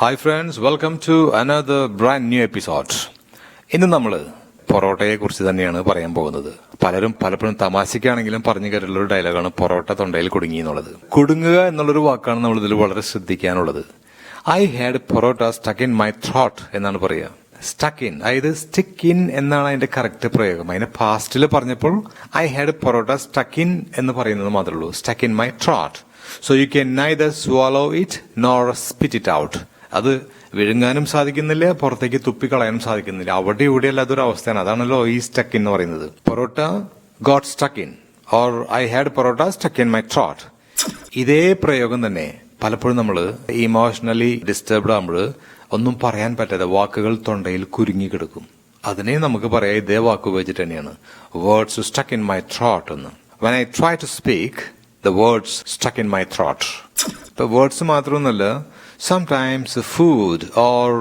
Hi friends, welcome to another brand new episode. ഇന്ന് നമ്മൾ പൊറോട്ടയെ കുറിച്ച് തന്നെയാണ് പറയാൻ പോകുന്നത്. പലപ്പോഴും തമാശയ്ക്കാണെങ്കിലും പറഞ്ഞു കേട്ടുള്ള ഒരു ഡയലോഗാണ് പൊറോട്ട തൊണ്ടയിൽ കുടുങ്ങി എന്നുള്ളത്. കുടുങ്ങുക എന്നുള്ളൊരു വാക്കാണ് നമ്മൾ ഇതിൽ വളരെ ശ്രദ്ധിക്കാനുള്ളത്. I had parotta stuck in my throat എന്നാണ് പറയുക. സ്റ്റക്ക് ഇൻ, അതായത് സ്റ്റിക്ക് ഇൻ എന്നാണ് അതിന്റെ കറക്റ്റ് പ്രയോഗം. അതിനെ പാസ്റ്റിൽ പറഞ്ഞപ്പോൾ I had parotta stuck in എന്ന് പറയുന്നത് മാത്രമേ ഉള്ളൂ. Stuck in my throat. So you can neither swallow it nor spit it out. അത് വിഴുങ്ങാനും സാധിക്കുന്നില്ല, പുറത്തേക്ക് തുപ്പിക്കളയാനും സാധിക്കുന്നില്ല. അവിടെ ഇവിടെ അല്ലാത്തൊരു അവസ്ഥയാണ്. അതാണല്ലോ ഈ സ്റ്റക്ക് എന്ന് പറയുന്നത്. Parotta got stuck in or I had parotta stuck in my throat. ഇതേ പ്രയോഗം തന്നെ പലപ്പോഴും നമ്മൾ ഇമോഷണലി ഡിസ്റ്റർബ്ഡ് ആകുമ്പോൾ ഒന്നും പറയാൻ പറ്റാതെ വാക്കുകൾ തൊണ്ടയിൽ കുരുങ്ങി കിടക്കും. അതിനെ നമുക്ക് പറയാം ഇതേ വാക്ക് ഉപയോഗിച്ചിട്ട് തന്നെയാണ്, words stuck in my throat എന്ന്. When I try to speak the words stuck in my throat. ഇപ്പൊ വേർഡ്സ് മാത്രമൊന്നുമല്ല, sometimes food or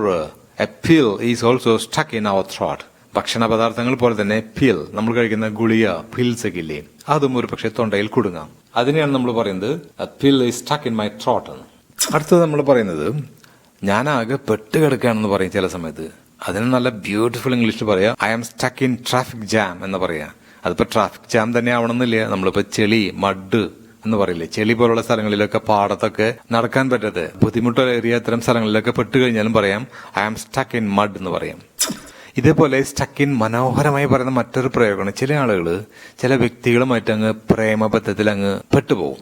a pill is also stuck in our throat. ഭക്ഷണ പദാർത്ഥങ്ങൾ പോലെ തന്നെ പിൽ, നമ്മൾ കഴിക്കുന്ന ഗുളിക, പിൽസ് ഒക്കെ ഇല്ലേ, അതും ഒരു പക്ഷെ തൊണ്ടയിൽ കുടുങ്ങാം. അതിനെയാണ് നമ്മൾ പറയുന്നത് a pill is stuck in my throat എന്ന്. അടുത്തത് നമ്മൾ പറയുന്നത് ഞാൻ ആകെ പെട്ട് കിടക്കുകയാണെന്ന് പറയും ചില സമയത്ത്. അതിന് നല്ല ബ്യൂട്ടിഫുൾ ഇംഗ്ലീഷിൽ പറയാം I am stuck in traffic jam എന്ന് പറയാ. അതിപ്പോ ട്രാഫിക് ജാം തന്നെ ആവണമെന്നില്ല. നമ്മളിപ്പോ ചെളി, മഡ് എന്ന് പറയില്ലേ, ചെളി പോലുള്ള സ്ഥലങ്ങളിലൊക്കെ, പാടത്തൊക്കെ നടക്കാൻ പറ്റാതെ ബുദ്ധിമുട്ടേറിയ ഇത്തരം സ്ഥലങ്ങളിലൊക്കെ പെട്ട് കഴിഞ്ഞാലും പറയാം I am stuck in mud എന്ന് പറയാം. ഇതേപോലെ സ്റ്റക്ക് ഇൻ മനോഹരമായി പറയുന്ന മറ്റൊരു പ്രയോഗമാണ്. ചില ആളുകൾ ചില വ്യക്തികളുമായിട്ട് അങ്ങ് പ്രേമബദ്ധത്തിൽ അങ്ങ് പെട്ടുപോകും.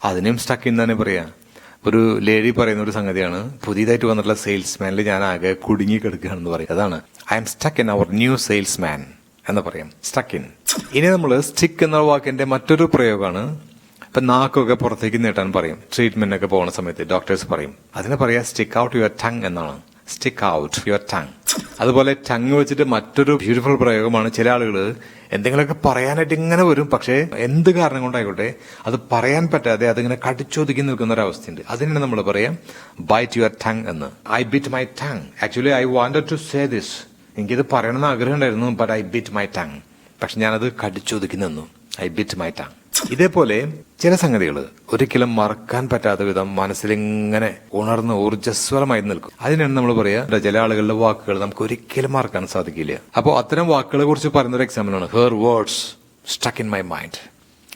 അതിനും സ്റ്റക്ക് ഇൻ തന്നെ പറയാം. ഒരു ലേഡി പറയുന്ന ഒരു സംഗതിയാണ്, പുതിയതായിട്ട് വന്നിട്ടുള്ള സെയിൽസ്മാനിൽ ഞാൻ ആകെ കുടുങ്ങി കിടക്കുകയാണെന്ന് പറയും. അതാണ് I am stuck in our new salesman എന്ന് പറയാം, സ്റ്റക്ക് ഇൻ. ഇനി നമ്മൾ സ്റ്റിക്ക് എന്ന വാക്കിന്റെ മറ്റൊരു പ്രയോഗമാണ്. ഇപ്പൊ നാക്കൊക്കെ പുറത്തേക്ക് നീട്ടാൻ പറയും. ട്രീറ്റ്മെന്റ് ഒക്കെ പോകുന്ന സമയത്ത് ഡോക്ടേഴ്സ് പറയും അതിനെ പറയാ സ്റ്റിക്ക് ഔട്ട് യുവർ ടങ് എന്നാണ്. Stick out your tongue. അതുപോലെ ടങ് വെച്ചിട്ട് മറ്റൊരു ബ്യൂട്ടിഫുൾ പ്രയോഗമാണ്. ചില ആളുകൾ എന്തെങ്കിലുമൊക്കെ പറയാനായിട്ട് ഇങ്ങനെ വരും, പക്ഷേ എന്ത് കാരണം കൊണ്ടായിക്കോട്ടെ അത് പറയാൻ പറ്റാതെ അതിങ്ങനെ കടിച്ചൊതുക്കി നിൽക്കുന്ന ഒരു അവസ്ഥയുണ്ട്. അതിനാണ് നമ്മൾ പറയാം ബൈറ്റ് യുവർ ടങ് എന്ന്. I bit my tongue. Actually I wanted to say this. എനിക്കിത് പറയണമെന്ന് ആഗ്രഹം ഉണ്ടായിരുന്നു, but I bit my tongue. പക്ഷെ ഞാനത് കടിച്ചൊതുക്കി നിന്നു. I bit my tongue. ഇതേപോലെ ചില സംഗതികൾ ഒരിക്കലും മറക്കാൻ പറ്റാത്ത വിധം മനസ്സിലിങ്ങനെ ഉണർന്ന് ഊർജ്ജസ്വലമായി നിൽക്കും. അതിനാണ് നമ്മൾ പറയാ ചില ആളുകളുടെ വാക്കുകൾ നമുക്ക് ഒരിക്കലും മറക്കാൻ സാധിക്കില്ല. അപ്പോൾ അത്തരം വാക്കുകളെ കുറിച്ച് പറയുന്ന ഒരു എക്സാമ്പിളാണ് her words stuck in my mind.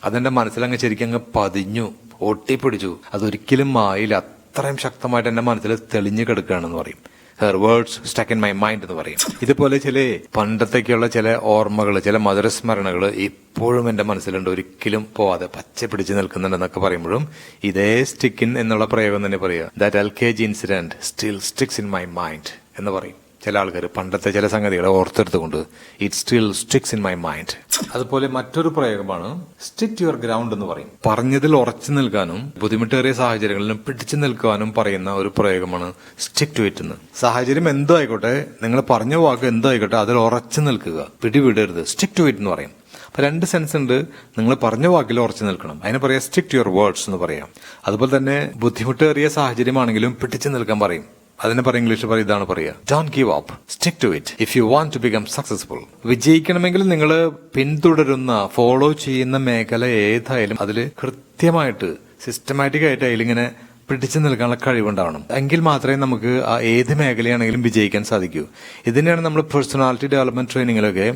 അതെന്റെ മനസ്സിലങ്ങ് ശരിക്കും അങ്ങ് പതിഞ്ഞു, ഒട്ടിപ്പിടിച്ചു, അതൊരിക്കലും മായില്ല. അത്രയും ശക്തമായിട്ട് എന്റെ മനസ്സിൽ തെളിഞ്ഞു കിടക്കുകയാണെന്ന് പറയും. Her words stuck in my mind എന്ന് പറയും. ഇതുപോലെ ചില പണ്ടത്തേക്കുള്ള ചില ഓർമ്മകൾ, ചില മധുരസ്മരണകൾ ഇപ്പോഴും എന്റെ മനസ്സിലുണ്ട്, ഒരിക്കലും പോവാതെ പച്ച പിടിച്ച് നിൽക്കുന്നുണ്ടെന്നൊക്കെ പറയുമ്പോഴും ഇതേ സ്റ്റിക്ക് ഇൻ എന്നുള്ള പ്രയോഗം തന്നെ പറയുക. That LKG incident still sticks in my mind എന്ന് പറയും. ചില ആൾക്കാർ പണ്ടത്തെ ചില സംഗതികളെ ഓർത്തെടുത്തുകൊണ്ട് it still sticks in my mind. അതുപോലെ മറ്റൊരു പ്രയോഗമാണ് സ്റ്റിക്ക് ടു യുവർ ഗ്രൗണ്ട് എന്ന് പറയും. പറഞ്ഞതിൽ ഉറച്ചു നിൽക്കാനും ബുദ്ധിമുട്ടേറിയ സാഹചര്യങ്ങളിലും പിടിച്ചു നിൽക്കാനും പറയുന്ന ഒരു പ്രയോഗമാണ് സ്റ്റിക്ക് ടു ഇറ്റ് എന്ന്. സാഹചര്യം എന്തോ ആയിക്കോട്ടെ, നിങ്ങൾ പറഞ്ഞ വാക്ക് എന്തോ ആയിക്കോട്ടെ, അതിൽ ഉറച്ചു നിൽക്കുക, പിടിവിടരുത്. സ്റ്റിക്ക് ടു ഇറ്റ് എന്ന് പറയും. അപ്പൊ രണ്ട് സെൻസ് ഉണ്ട്. നിങ്ങൾ പറഞ്ഞ വാക്കിൽ ഉറച്ചു നിൽക്കണം, അതിന് പറയാം സ്റ്റിക്ക് ടു യുവർ വേർഡ്സ് എന്ന് പറയാം. അതുപോലെ തന്നെ ബുദ്ധിമുട്ടേറിയ സാഹചര്യമാണെങ്കിലും പിടിച്ചു നിൽക്കാൻ പറയും. അതിനെ പറയും ഇംഗ്ലീഷിൽ പറയും ഇതാണ് പറയാ don't give up, stick to it if you want to become successful. വിജയിക്കണമെങ്കിൽ നിങ്ങൾ പിന്തുടരുന്ന, ഫോളോ ചെയ്യുന്ന മേഖല ഏതായാലും അതിൽ കൃത്യമായിട്ട് സിസ്റ്റമാറ്റിക് ആയിട്ട് അതിലിങ്ങനെ പിടിച്ചു നിൽക്കാനുള്ള കഴിവുണ്ടാവണം. എങ്കിൽ മാത്രമേ നമുക്ക് ആ ഏത് മേഖലയാണെങ്കിലും വിജയിക്കാൻ സാധിക്കൂ. ഇതിനെയാണ് നമ്മൾ പേഴ്സണാലിറ്റി ഡെവലപ്മെന്റ് ട്രെയിനിങ്ങിലൊക്കെ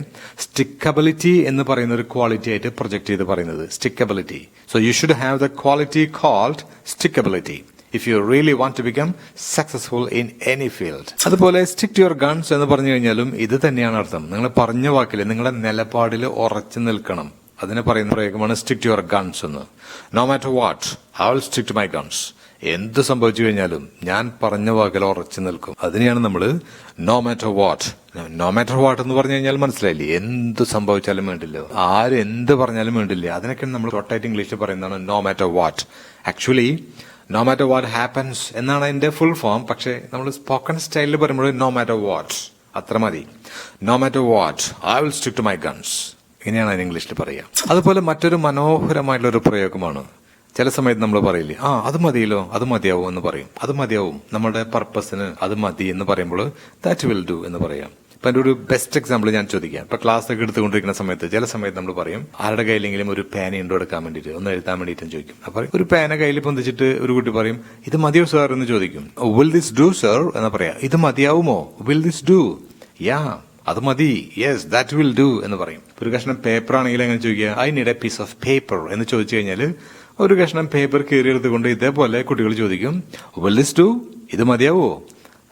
സ്റ്റിക്കബിലിറ്റി എന്ന് പറയുന്ന ഒരു ക്വാളിറ്റി ആയിട്ട് പ്രൊജക്ട് ചെയ്ത് പറയുന്നത്. Stickability. So you should have the quality called stickability if you really want to become successful in any field. അതുപോലെ സ്റ്റിക്ക് ടു യുവർ ഗൺസ് എന്ന് പറഞ്ഞു കഴിഞ്ഞാലും ഇത് തന്നെയാണ് അർത്ഥം. നിങ്ങൾ പറഞ്ഞ വാക്കിൽ നിങ്ങളുടെ നിലപാടിൽ ഉറച്ചു നിൽക്കണം. അതിനെ പറയുന്ന പ്രയോഗമാണ് സ്റ്റിക്ക് ടു യുവർ ഗൺസ് എന്ന്. No matter what I will stick to my guns. എന്ത് സംഭവിച്ചു കഴിഞ്ഞാലും ഞാൻ പറഞ്ഞ വാക്കിൽ ഉറച്ചു നിൽക്കും. അതിനെയാണ് നമ്മൾ no matter what. No matter what എന്ന് പറഞ്ഞു കഴിഞ്ഞാൽ മനസ്സിലായില്ലേ, എന്ത് സംഭവിച്ചാലും വേണ്ടില്ല, ആര് എന്ത് പറഞ്ഞാലും വേണ്ടില്ല. അതിനൊക്കെ നമ്മൾ ഷോർട്ടായിട്ട് ഇംഗ്ലീഷിൽ പറയുന്നതാണ് no matter what. Actually no matter what happens എന്നാണ് അതിന്റെ ഫുൾ ഫോം. പക്ഷെ നമ്മൾ സ്പോക്കൺ സ്റ്റൈലിൽ പറയുമ്പോൾ നോ മാറ്റർ വാട്ട് അത്ര മതി. No matter what I will stick to my guns. ഇങ്ങനെയാണ് അതിന് ഇംഗ്ലീഷിൽ പറയുക. അതുപോലെ മറ്റൊരു മനോഹരമായിട്ടുള്ള ഒരു പ്രയോഗമാണ്. ചില സമയത്ത് നമ്മൾ പറയില്ലേ, അത് മതിയല്ലോ, അത് മതിയാവും എന്ന് പറയും. അത് മതിയാവും, നമ്മുടെ പർപ്പസിന് അത് മതി എന്ന് പറയുമ്പോൾ ദാറ്റ് വിൽ ഡു എന്ന് പറയാം. ഇപ്പൊ എൻ്റെ ഒരു ബെസ്റ്റ് എക്സാമ്പിൾ ഞാൻ ചോദിക്കാം. ഇപ്പൊ ക്ലാസ് ഒക്കെ എടുത്തുകൊണ്ടിരിക്കുന്ന സമയത്ത് ചില സമയത്ത് നമ്മൾ പറയും ആരുടെ കയ്യിലെങ്കിലും ഒരു പേന ഉണ്ടോ എടുക്കാൻ വേണ്ടിയിട്ട് ഒന്ന് എഴുതാൻ വേണ്ടിയിട്ടും ചോദിക്കും. അപ്പൊ ഒരു പേന കയ്യിൽ പൊന്തിച്ചിട്ട് ഒരു കുട്ടി പറയും ഇത് മതിയോ സാർ എന്ന് ചോദിക്കും. വിൽ ദിസ് ഡു സർ എന്ന് പറയാം. ഇത് മതിയാവുമോ? Will this do? യാ അത് മതി. യെസ് ദാറ്റ് വിൽ ഡു എന്ന് പറയും. ഒരു കഷ്ണം പേപ്പർ ആണെങ്കിൽ എങ്ങനെ ചോദിക്കുക? I need a piece of paper എന്ന് ചോദിച്ചു കഴിഞ്ഞാൽ ഒരു കഷ്ണം പേപ്പർ കീറിയെടുത്തുകൊണ്ട് ഇതേപോലെ കുട്ടികൾ ചോദിക്കും വിൽ ദിസ് ഡു? ഇത് മതിയാവോ?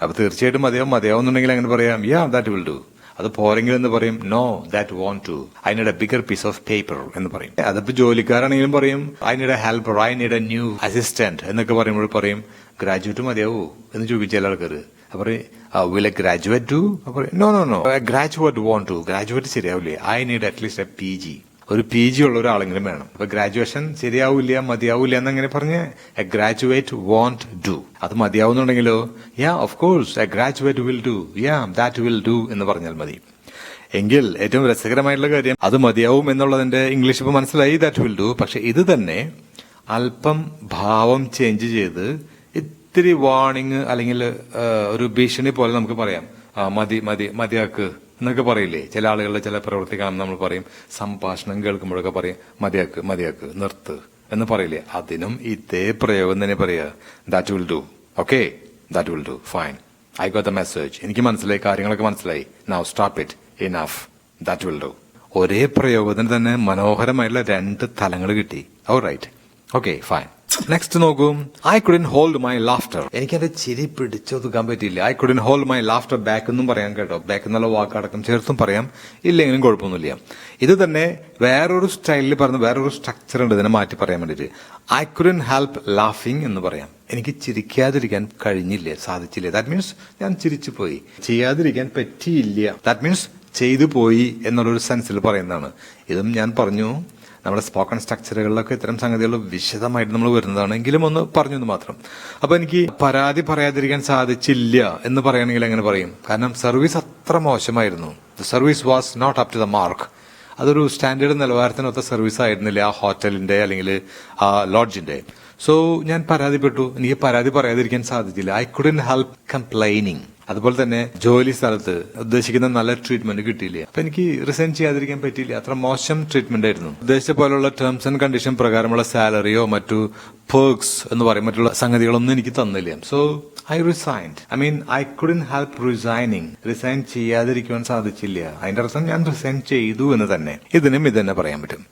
അപ്പൊ തീർച്ചയായിട്ടും മതിയാവുന്നുണ്ടെങ്കിൽ അങ്ങനെ പറയാം യാ ദാറ്റ് വിൽ ഡു. അത് പോരെങ്കിൽ എന്ന് പറയും no that won't do. I need a bigger piece of paper എന്ന് പറയും. അതിപ്പോ ജോലിക്കാരാണെങ്കിലും പറയും I need a helper, I need a new assistant എന്നൊക്കെ പറയുമ്പോൾ പറയും ഗ്രാജുവേറ്റ് മതിയാവോ എന്ന് ചോദിക്കും ചില ആൾക്കാർ. അപ്പൊ വിൽ എ ഗ്രാജുവേറ്റ് ടു? അപ്പൊ no no no graduate won't do. Graduate ശരിയാവില്ലേ? I need at least a PG. ഒരു PG ഉള്ള ഒരാളെങ്കിലും വേണം. അപ്പൊ ഗ്രാജുവേഷൻ ശരിയാവില്ല മതിയാവില്ല എന്നങ്ങനെ പറഞ്ഞ് എ ഗ്രാജുവേറ്റ് വോണ്ട് ഡു. അത് മതിയാവുന്നുണ്ടെങ്കിലോ yeah of course a graduate will do. Yeah that will do എന്ന് പറഞ്ഞാൽ മതി. എങ്കിൽ ഏറ്റവും രസകരമായിട്ടുള്ള കാര്യം അത് മതിയാവും എന്നുള്ളതിന്റെ ഇംഗ്ലീഷ് ഇപ്പൊ മനസ്സിലായി ദാറ്റ് വിൽ ഡു. പക്ഷെ ഇത് തന്നെ അല്പം ഭാവം ചേഞ്ച് ചെയ്ത് ഇത്തിരി വാണിങ് അല്ലെങ്കിൽ ഒരു ഭീഷണി പോലെ നമുക്ക് പറയാം. മതിയാക്ക് എന്നൊക്കെ പറയില്ലേ ചില ആളുകളുടെ ചില പ്രവൃത്തി കാണുമ്പോൾ നമ്മൾ പറയും. സംഭാഷണം കേൾക്കുമ്പോഴൊക്കെ പറയും മതിയാക്ക് നിർത്ത് എന്ന് പറയില്ലേ? അതിനും ഇതേ പ്രയോഗം തന്നെ പറയാ that will do. Okay that will do. Fine, I got the message. എനിക്ക് മനസ്സിലായി, കാര്യങ്ങളൊക്കെ മനസ്സിലായി. Now stop it, enough, that will do. ഒരേ പ്രയോഗത്തിന് തന്നെ മനോഹരമായിട്ടുള്ള 2 തലങ്ങൾ കിട്ടി. Alright, okay fine. നെക്സ്റ്റ് നോക്കൂ. I couldn't hold my laughter. എനിക്ക് എന്റെ ചിരി പിടിച്ചൊതുക്കാൻ പറ്റിയില്ല. I couldn't hold my laughter back എന്നും പറയാം കേട്ടോ. ബാക്ക് എന്നുള്ള വാക്കടക്കം ചേർത്തും പറയാം, ഇല്ലെങ്കിലും കുഴപ്പമൊന്നുമില്ല. ഇത് തന്നെ വേറൊരു സ്റ്റൈലിൽ പറഞ്ഞ് വേറൊരു സ്ട്രക്ചർ ഉണ്ട് ഇതിനെ മാറ്റി പറയാൻ വേണ്ടിട്ട്. ഐ കുഡന്റ് ഹെൽപ്പ് ലാഫിംഗ് എന്ന് പറയാം. എനിക്ക് ചിരിക്കാതിരിക്കാൻ കഴിഞ്ഞില്ല, സാധിച്ചില്ല. ദാറ്റ് മീൻസ് ഞാൻ ചിരിച്ചു പോയി. ചെയ്യാതിരിക്കാൻ പറ്റിയില്ല, ദാറ്റ് മീൻസ് ചെയ്തു പോയി എന്നുള്ളൊരു സെൻസിൽ പറയുന്നതാണ്. ഇതും ഞാൻ പറഞ്ഞു നമ്മുടെ സ്പോക്കൺ സ്ട്രക്ചറുകളിലൊക്കെ ഇത്തരം സംഗതികൾ വിശദമായിട്ട് നമ്മൾ വരുന്നതാണ്. എങ്കിലും ഒന്ന് പറഞ്ഞു മാത്രം. അപ്പൊ എനിക്ക് പരാതി പറയാതിരിക്കാൻ സാധിച്ചില്ല എന്ന് പറയുകയാണെങ്കിൽ എങ്ങനെ പറയും? കാരണം സർവീസ് അത്ര മോശമായിരുന്നു. The service was not up to the mark. അതൊരു സ്റ്റാൻഡേർഡ് നിലവാരത്തിനൊത്ത സർവീസ് ആയിരുന്നില്ല ആ ഹോട്ടലിന്റെ അല്ലെങ്കിൽ ആ ലോഡ്ജിന്റെ. സോ ഞാൻ പരാതിപ്പെട്ടു, എനിക്ക് പരാതി പറയാതിരിക്കാൻ സാധിച്ചില്ല. I couldn't help complaining. അതുപോലെ തന്നെ ജോലി സ്ഥലത്ത് ഉദ്ദേശിക്കുന്ന നല്ല ട്രീറ്റ്മെന്റ് കിട്ടിയില്ല. അപ്പൊ എനിക്ക് റിസൈൻ ചെയ്യാതിരിക്കാൻ പറ്റിയില്ല, അത്ര മോശം ട്രീറ്റ്മെന്റ് ആയിരുന്നു. ഉദ്ദേശിച്ച പോലുള്ള ടേംസ് ആൻഡ് കണ്ടീഷൻ പ്രകാരമുള്ള സാലറിയോ മറ്റു പെർക്സ് എന്ന് പറയും മറ്റുള്ള സംഗതികളൊന്നും എനിക്ക് തന്നില്ല. So I resigned. I mean I couldn't help resigning. Resign ചെയ്യാതിരിക്കുവാൻ സാധിച്ചില്ല. അതിന്റെ അർത്ഥം ഞാൻ റിസൈൻ ചെയ്തു എന്ന് തന്നെ. ഇതിനും ഇത് തന്നെ പറയാൻ പറ്റും.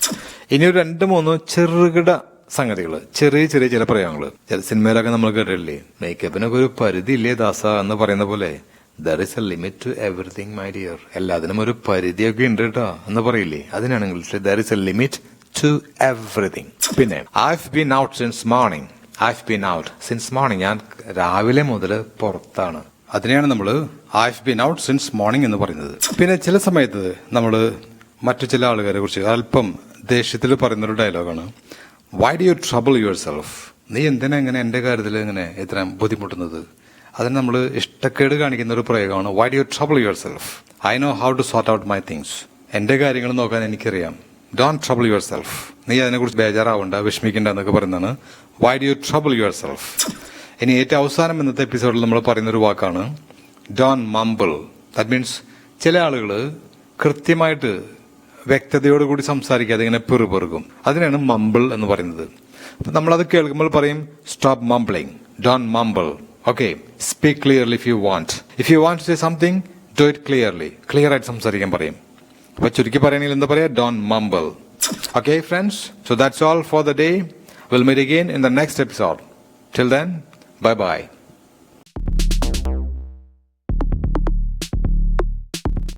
ഇനി ഒരു 2-3 ചെറുകിട സംഗതികൾ, ചെറിയ ചെറിയ ചില പ്രയോഗങ്ങള്. ചില സിനിമയിലൊക്കെ നമ്മൾ കേട്ടില്ലേ, മേക്കപ്പിനൊക്കെ ഒരു പരിധി ഇല്ലേ ദാസ എന്ന് പറയുന്ന പോലെ there is a limit to everything my dear. എല്ലാത്തിനും ഒരു പരിധിയൊക്കെ ഉണ്ട് കേട്ടോ എന്ന് പറയില്ലേ, അതിനാണ് ഇംഗ്ലീഷിൽ there is a limit to everything. പിന്നെ I've been out since morning. I've been out since morning. ഞാൻ രാവിലെ മുതൽ പുറത്താണ്. അതിനെയാണ് നമ്മൾ I've been out since morning എന്ന് പറയുന്നത്. പിന്നെ ചില സമയത്ത് നമ്മൾ മറ്റു ചില ആളുകാരെ കുറിച്ച് അല്പം ദേഷ്യത്തിൽ പറയുന്നൊരു ഡയലോഗാണ്, why do you trouble yourself? നീ എന്തിനാ ഇങ്ങനെ എന്റെ കാര്യത്തിൽ ഇങ്ങനെ ഇത്ര ബുദ്ധിമുട്ടുന്നത്? അതിന് നമ്മൾ ഇഷ്ടക്കേട് കാണിക്കുന്ന ഒരു പ്രയോഗമാണ് why do you trouble yourself? I know how to sort out my things. എന്റെ കാര്യങ്ങൾ നോക്കാൻ എനിക്കറിയാം. Don't trouble yourself. നീ അതിനെക്കുറിച്ച് ബേജാറാവണ്ട, വിഷമിക്കണ്ട എന്നൊക്കെ പറയുന്നതാണ് why do you trouble yourself. ഇനി ഏറ്റവും അവസാനം ഇന്നത്തെ എപ്പിസോഡിൽ നമ്മൾ പറയുന്ന ഒരു വാക്കാണ് ഡോണ്ട് മംബിൾ. ദാറ്റ് മീൻസ് ചില ആളുകൾ കൃത്യമായിട്ട് വ്യക്തതയോടുകൂടി സംസാരിക്കാതെ ഇങ്ങനെ പെറുപെറുക്കും. അതിനാണ് മംബിൾ എന്ന് പറയുന്നത്. അപ്പൊ നമ്മളത് കേൾക്കുമ്പോൾ പറയും stop mumbling, don't mumble. Okay, speak clearly if you want. If you want to say something do it clearly. Clear ആയിട്ട് സംസാരിക്കാൻ പറയും. അപ്പൊ ചുരുക്കി പറയുകയാണെങ്കിൽ എന്താ പറയാ, don't mumble. Okay friends, so that's all for the day. Will meet again in the next episode. Till then, bye by.